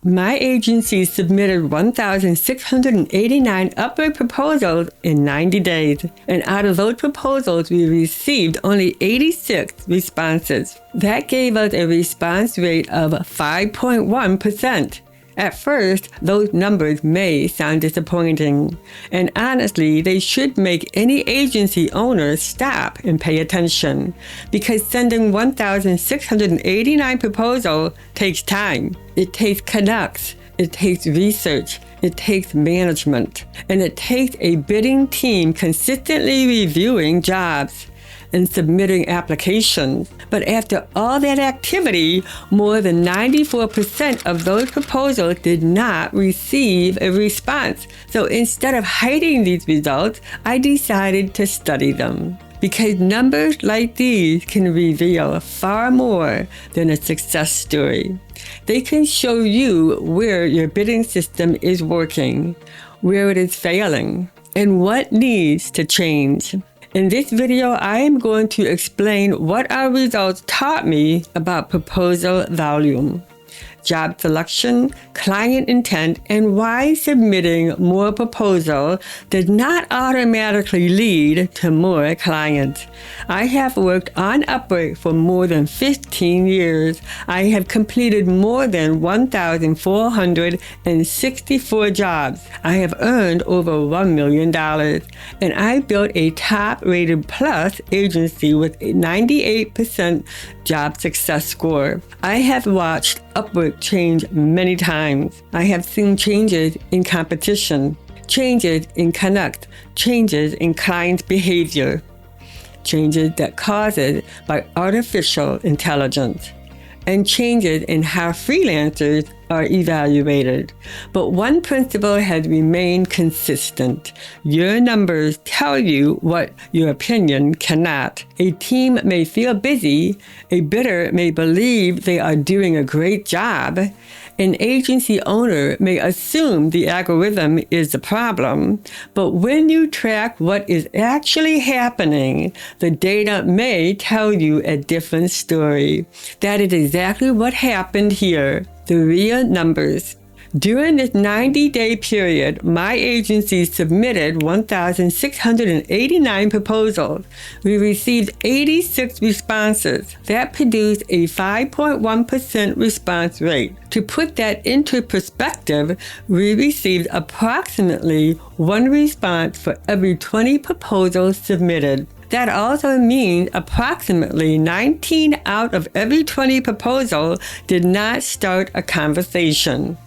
My agency submitted 1,689 Upwork proposals in 90 days, and out of those proposals, we received only 86 responses. That gave us a response rate of 5.1%. At first, those numbers may sound disappointing, and honestly, they should make any agency owner stop and pay attention, because sending 1,689 proposals takes time. It takes conducts, it takes research, it takes management, and it takes a bidding team consistently reviewing jobs and submitting applications. But after all that activity, more than 94% of those proposals did not receive a response. So instead of hiding these results, I decided to study them. Because numbers like these can reveal far more than a success story. They can show you where your bidding system is working, where it is failing, and what needs to change. In this video, I am going to explain what our results taught me about proposal volume, job selection, client intent, and why submitting more proposals does not automatically lead to more clients. I have worked on Upwork for more than 15 years. I have completed more than 1,464 jobs. I have earned over $1 million, and I built a top-rated plus agency with a 98% job success score. I have watched Upwork change many times. I have seen changes in competition, changes in conduct, changes in client behavior, changes that caused by artificial intelligence, and changes in how freelancers are evaluated. But one principle has remained consistent. Your numbers tell you what your opinion cannot. A team may feel busy, a bidder may believe they are doing a great job, an agency owner may assume the algorithm is the problem, but when you track what is actually happening, the data may tell you a different story. That is exactly what happened here. The real numbers. During this 90-day period, my agency submitted 1,689 proposals. We received 86 responses. That produced a 5.1% response rate. To put that into perspective, we received approximately 1 response for every 20 proposals submitted. That also means approximately 19 out of every 20 proposals did not start a conversation.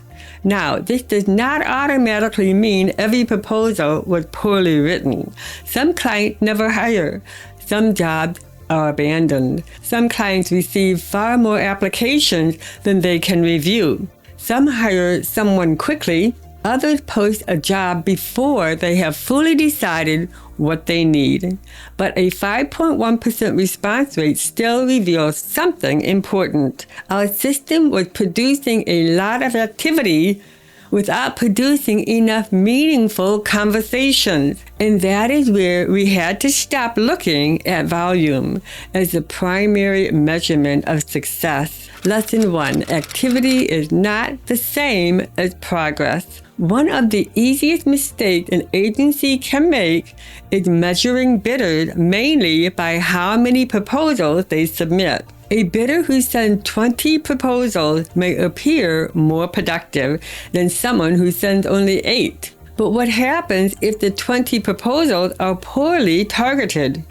Now, this does not automatically mean every proposal was poorly written. Some clients never hire. Some jobs are abandoned. Some clients receive far more applications than they can review. Some hire someone quickly. Others post a job before they have fully decided what they need. But a 5.1% response rate still reveals something important. Our system was producing a lot of activity without producing enough meaningful conversations. And that is where we had to stop looking at volume as the primary measurement of success. Lesson 1, activity is not the same as progress. One of the easiest mistakes an agency can make is measuring bidders mainly by how many proposals they submit. A bidder who sends 20 proposals may appear more productive than someone who sends only 8. But what happens if the 20 proposals are poorly targeted?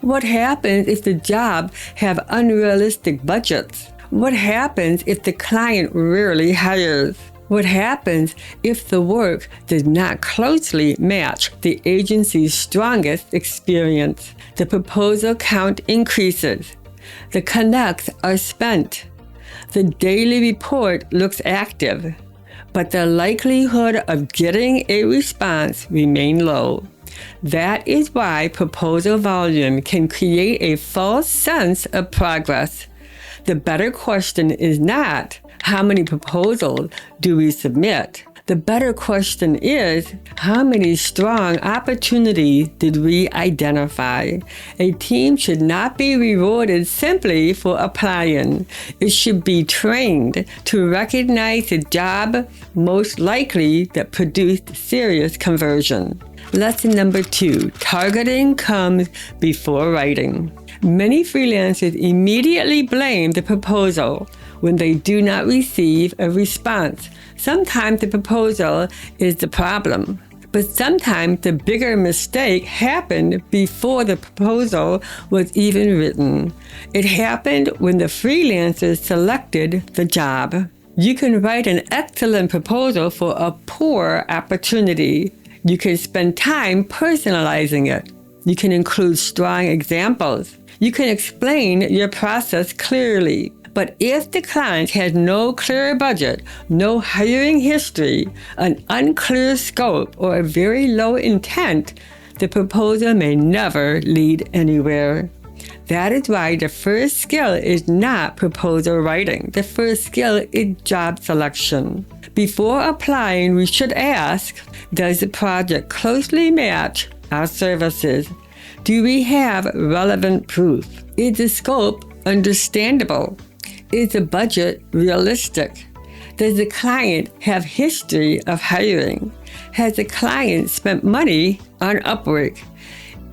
What happens if the jobs have unrealistic budgets? What happens if the client rarely hires? What happens if the work does not closely match the agency's strongest experience? The proposal count increases. The conducts are spent. The daily report looks active, but the likelihood of getting a response remains low. That is why proposal volume can create a false sense of progress. The better question is not, how many proposals do we submit? The better question is, how many strong opportunities did we identify? A team should not be rewarded simply for applying. It should be trained to recognize the job most likely that produced serious conversion. Lesson number 2, targeting comes before writing. Many freelancers immediately blame the proposal when they do not receive a response. Sometimes the proposal is the problem, but sometimes the bigger mistake happened before the proposal was even written. It happened when the freelancer selected the job. You can write an excellent proposal for a poor opportunity. You can spend time personalizing it. You can include strong examples. You can explain your process clearly. But if the client has no clear budget, no hiring history, an unclear scope, or a very low intent, the proposal may never lead anywhere. That is why the first skill is not proposal writing. The first skill is job selection. Before applying, we should ask, does the project closely match our services? Do we have relevant proof? Is the scope understandable? Is the budget realistic? Does the client have history of hiring? Has the client spent money on Upwork?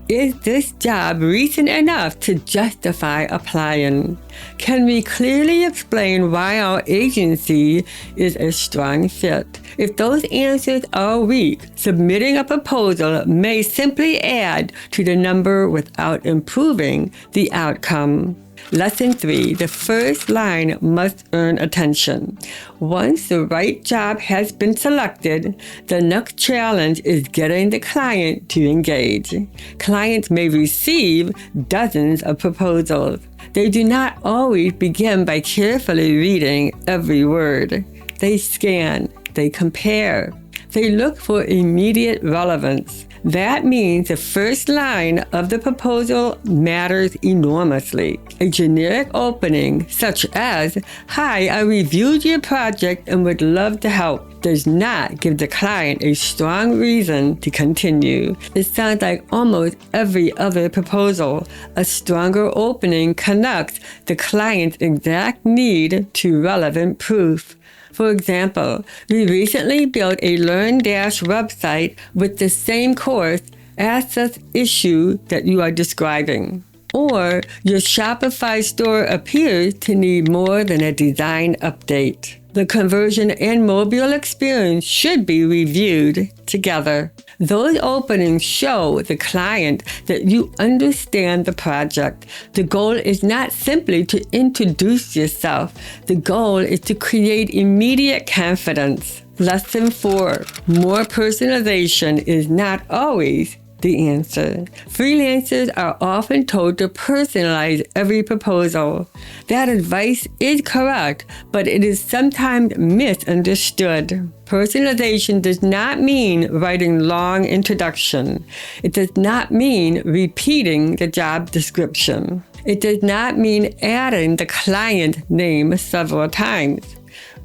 Is this job recent enough to justify applying? Can we clearly explain why our agency is a strong fit? If those answers are weak, submitting a proposal may simply add to the number without improving the outcome. Lesson 3, the first line must earn attention. Once the right job has been selected, the next challenge is getting the client to engage. Clients may receive dozens of proposals. They do not always begin by carefully reading every word. They scan, they compare, they look for immediate relevance. That means the first line of the proposal matters enormously. A generic opening, such as, "Hi, I reviewed your project and would love to help," does not give the client a strong reason to continue. It sounds like almost every other proposal. A stronger opening connects the client's exact need to relevant proof. For example, we recently built a Learn Dash website with the same course access issue that you are describing. Or your Shopify store appears to need more than a design update. The conversion and mobile experience should be reviewed together. Those openings show the client that you understand the project. The goal is not simply to introduce yourself. The goal is to create immediate confidence. Lesson 4, more personalization is not always the answer. Freelancers are often told to personalize every proposal. That advice is correct, but it is sometimes misunderstood. Personalization does not mean writing long introduction. It does not mean repeating the job description. It does not mean adding the client name several times.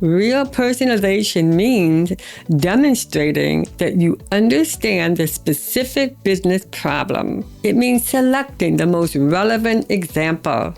Real personalization means demonstrating that you understand the specific business problem. It means selecting the most relevant example.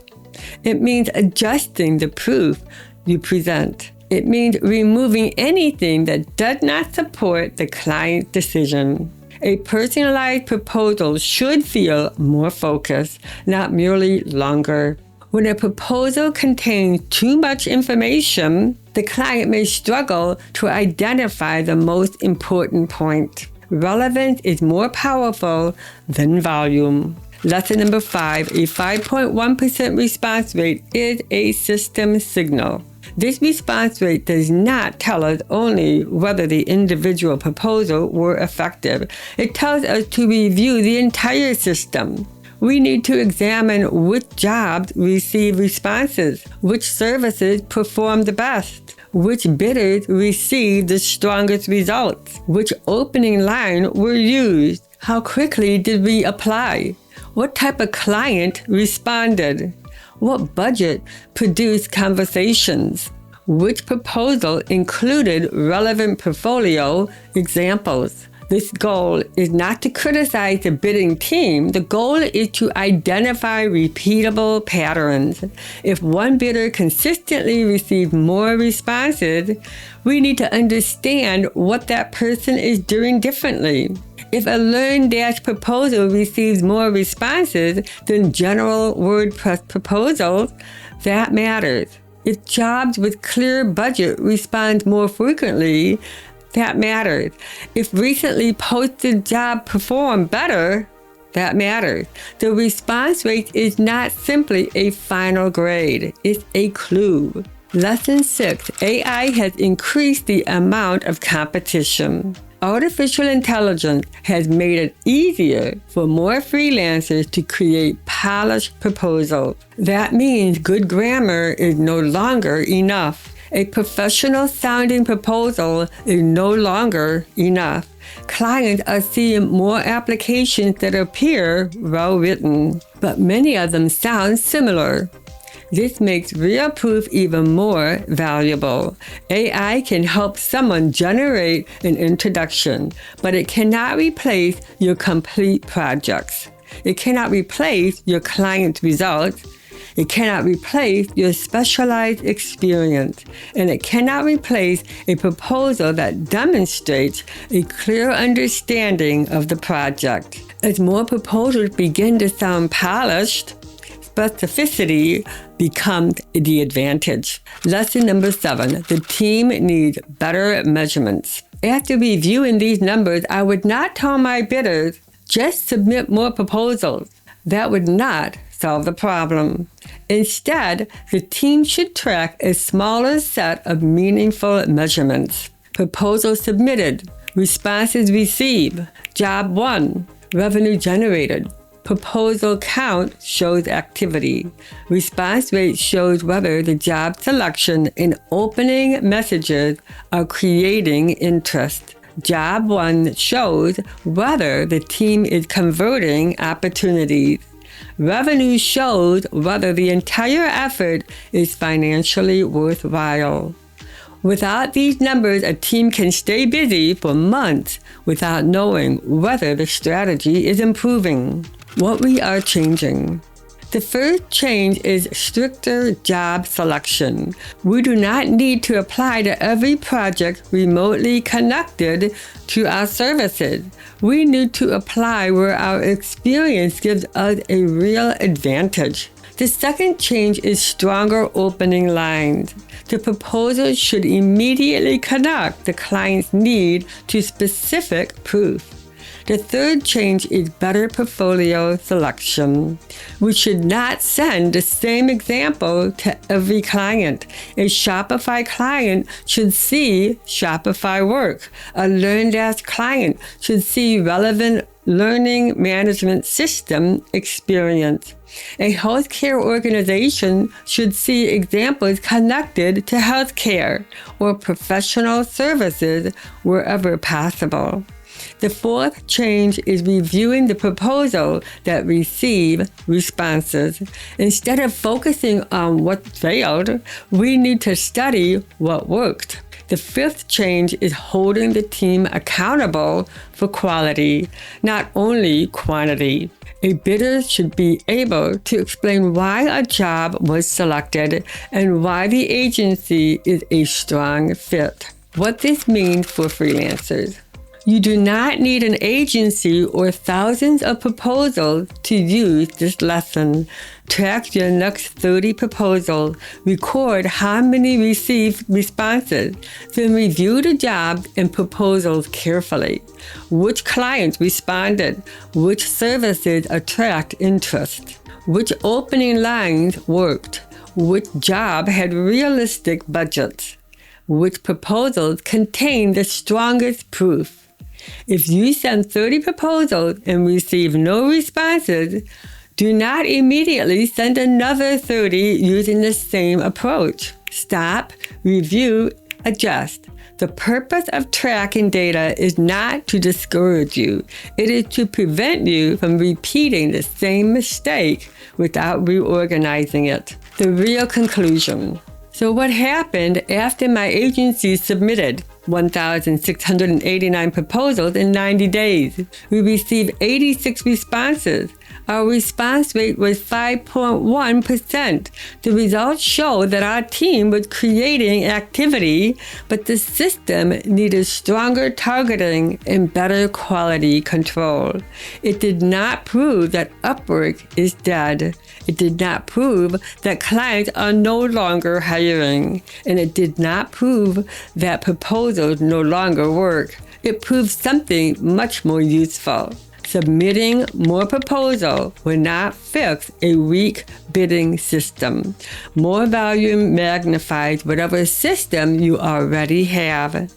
It means adjusting the proof you present. It means removing anything that does not support the client's decision. A personalized proposal should feel more focused, not merely longer. When a proposal contains too much information, the client may struggle to identify the most important point. Relevance is more powerful than volume. Lesson number 5, a 5.1% response rate is a system signal. This response rate does not tell us only whether the individual proposal were effective. It tells us to review the entire system. We need to examine which jobs receive responses, which services perform the best, which bidders received the strongest results, which opening line were used, how quickly did we apply, what type of client responded, what budget produced conversations, which proposal included relevant portfolio examples. This goal is not to criticize the bidding team. The goal is to identify repeatable patterns. If one bidder consistently receives more responses, we need to understand what that person is doing differently. If a LearnDash proposal receives more responses than general WordPress proposals, that matters. If jobs with clear budget respond more frequently, that matters. If recently posted jobs perform better, that matters. The response rate is not simply a final grade. It's a clue. Lesson 6. AI has increased the amount of competition. Artificial intelligence has made it easier for more freelancers to create polished proposals. That means good grammar is no longer enough. A professional-sounding proposal is no longer enough. Clients are seeing more applications that appear well-written, but many of them sound similar. This makes real proof even more valuable. AI can help someone generate an introduction, but it cannot replace your complete projects. It cannot replace your client's results. It cannot replace your specialized experience, and it cannot replace a proposal that demonstrates a clear understanding of the project. As more proposals begin to sound polished, specificity becomes the advantage. Lesson number 7. The team needs better measurements. After reviewing these numbers, I would not tell my bidders, just submit more proposals. That would not solve the problem. Instead, the team should track a smaller set of meaningful measurements. Proposals submitted, responses received, job won, revenue generated. Proposal count shows activity. Response rate shows whether the job selection and opening messages are creating interest. Job won shows whether the team is converting opportunities. Revenue shows whether the entire effort is financially worthwhile. Without these numbers, a team can stay busy for months without knowing whether the strategy is improving. What we are changing. The first change is stricter job selection. We do not need to apply to every project remotely connected to our services. We need to apply where our experience gives us a real advantage. The second change is stronger opening lines. The proposal should immediately connect the client's need to specific proof. The third change is better portfolio selection. We should not send the same example to every client. A Shopify client should see Shopify work. A LearnDash client should see relevant learning management system experience. A healthcare organization should see examples connected to healthcare or professional services wherever possible. The fourth change is reviewing the proposal that receive responses. Instead of focusing on what failed, we need to study what worked. The fifth change is holding the team accountable for quality, not only quantity. A bidder should be able to explain why a job was selected and why the agency is a strong fit. What this means for freelancers. You do not need an agency or thousands of proposals to use this lesson. Track your next 30 proposals. Record how many received responses. Then review the jobs and proposals carefully. Which clients responded? Which services attract interest? Which opening lines worked? Which job had realistic budgets? Which proposals contain the strongest proof? If you send 30 proposals and receive no responses, do not immediately send another 30 using the same approach. Stop, review, adjust. The purpose of tracking data is not to discourage you. It is to prevent you from repeating the same mistake without reorganizing it. The real conclusion. So what happened after my agency submitted 1,689 proposals in 90 days? We received 86 responses. Our response rate was 5.1%. The results show that our team was creating activity, but the system needed stronger targeting and better quality control. It did not prove that Upwork is dead. It did not prove that clients are no longer hiring. And it did not prove that proposals no longer work. It proved something much more useful. Submitting more proposals will not fix a weak bidding system. More volume magnifies whatever system you already have.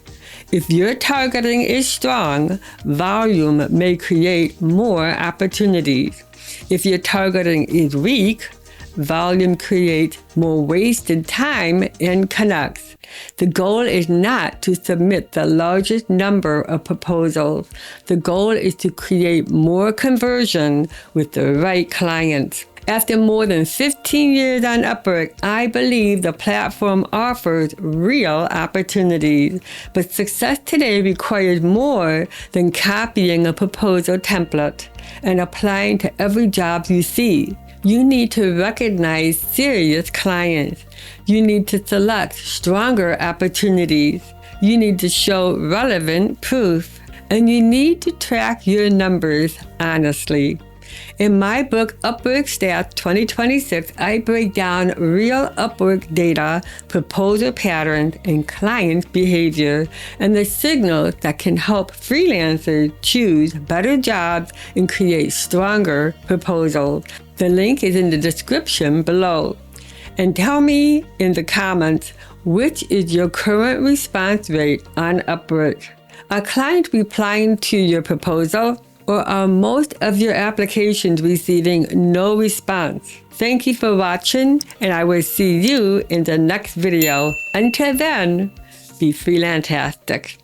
If your targeting is strong, volume may create more opportunities. If your targeting is weak, volume creates more wasted time and connects. The goal is not to submit the largest number of proposals. The goal is to create more conversion with the right clients. After more than 15 years on Upwork, I believe the platform offers real opportunities. But success today requires more than copying a proposal template and applying to every job you see. You need to recognize serious clients. You need to select stronger opportunities. You need to show relevant proof. And you need to track your numbers honestly. In my book, Upwork Stats 2026, I break down real Upwork data, proposal patterns, and client behavior, and the signals that can help freelancers choose better jobs and create stronger proposals. The link is in the description below. And tell me in the comments, which is your current response rate on Upwork? Are clients replying to your proposal? Or are most of your applications receiving no response? Thank you for watching, and I will see you in the next video. Until then, be freelantastic.